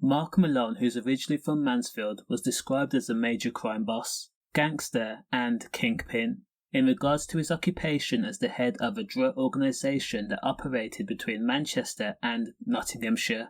Mark Malone, who's originally from Mansfield, was described as a major crime boss, gangster and kingpin, in regards to his occupation as the head of a drug organisation that operated between Manchester and Nottinghamshire.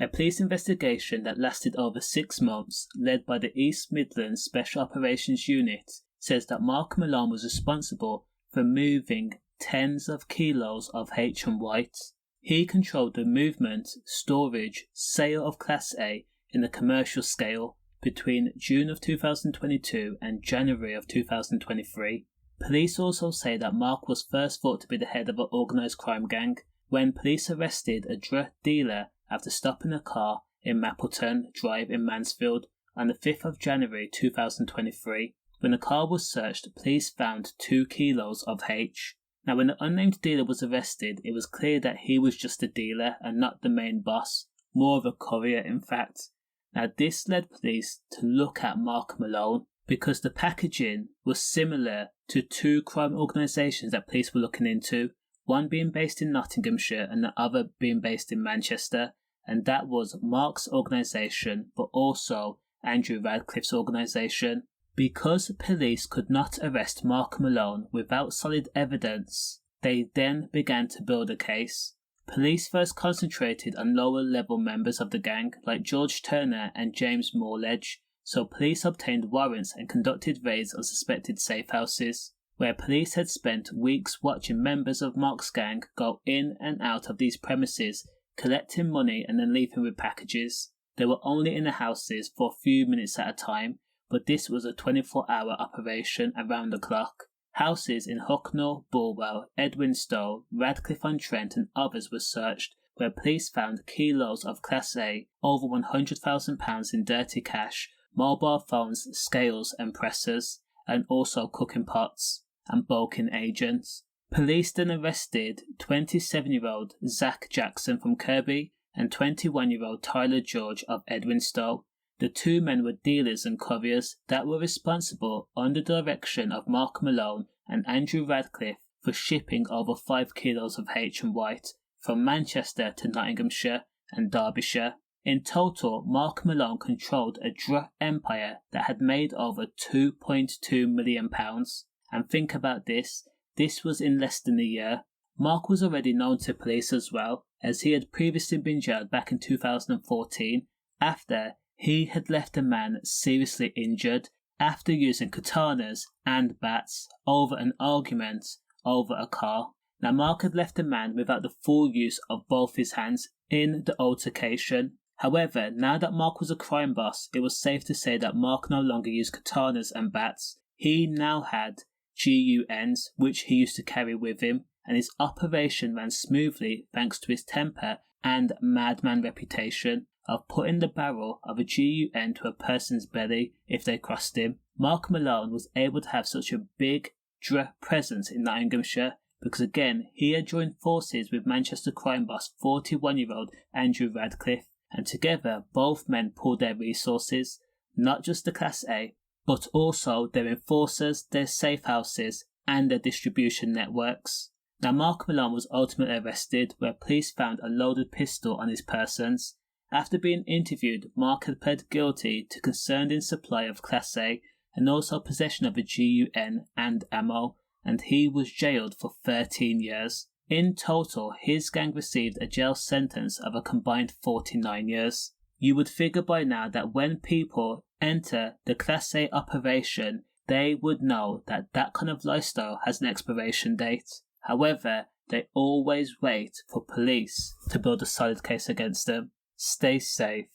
A police investigation that lasted over 6 months, led by the East Midlands Special Operations Unit, says that Mark Malone was responsible for moving tens of kilos of H and white. He controlled the movement, storage, sale of Class A in the commercial scale between June of 2022 and January of 2023. Police also say that Mark was first thought to be the head of an organised crime gang when police arrested a drug dealer after stopping a car in Mappleton Drive in Mansfield on the 5th of January 2023. When the car was searched, police found 2 kilos of H. Now, when the unnamed dealer was arrested, it was clear that he was just a dealer and not the main boss, more of a courier in fact. Now, this led police to look at Mark Malone because the packaging was similar to 2 crime organisations that police were looking into, one being based in Nottinghamshire and the other being based in Manchester, and that was Mark's organisation but also Andrew Radcliffe's organisation. Because police could not arrest Mark Malone without solid evidence, they then began to build a case. Police first concentrated on lower level members of the gang like George Turner and James Morledge, so police obtained warrants and conducted raids on suspected safe houses, where police had spent weeks watching members of Mark's gang go in and out of these premises, collecting money and then leaving with packages. They were only in the houses for a few minutes at a time, but this was a 24-hour operation around the clock. Houses in Hucknall, Bulwell, Edwinstowe, Radcliffe-on-Trent and others were searched, where police found kilos of Class A, over £100,000 in dirty cash, mobile phones, scales and pressers, and also cooking pots and bulking agents. Police then arrested 27-year-old Zach Jackson from Kirby and 21-year-old Tyler George of Edwinstowe. The 2 men were dealers and couriers that were responsible, under the direction of Mark Malone and Andrew Radcliffe, for shipping over 5 kilos of H and white from Manchester to Nottinghamshire and Derbyshire. In total, Mark Malone controlled a drug empire that had made over £2.2 million. And think about this was in less than a year. Mark was already known to police as well, as he had previously been jailed back in 2014 after he had left a man seriously injured after using katanas and bats over an argument over a car. Now, Mark had left a man without the full use of both his hands in the altercation. However, now that Mark was a crime boss, it was safe to say that Mark no longer used katanas and bats. He now had GUNs, which he used to carry with him, and his operation ran smoothly thanks to his temper and madman reputation of putting the barrel of a GUN to a person's belly if they crossed him. Mark Malone was able to have such a big presence in Nottinghamshire because, again, he had joined forces with Manchester crime boss 41-year-old Andrew Radcliffe, and together both men pooled their resources, not just the Class A, but also their enforcers, their safe houses, and their distribution networks. Now, Mark Malone was ultimately arrested, where police found a loaded pistol on his persons. After being interviewed, Mark had pled guilty to concerned in supply of Class A and also possession of a GUN and ammo, and he was jailed for 13 years. In total, his gang received a jail sentence of a combined 49 years. You would figure by now that when people enter the Class A operation, they would know that that kind of lifestyle has an expiration date. However, they always wait for police to build a solid case against them. Stay safe.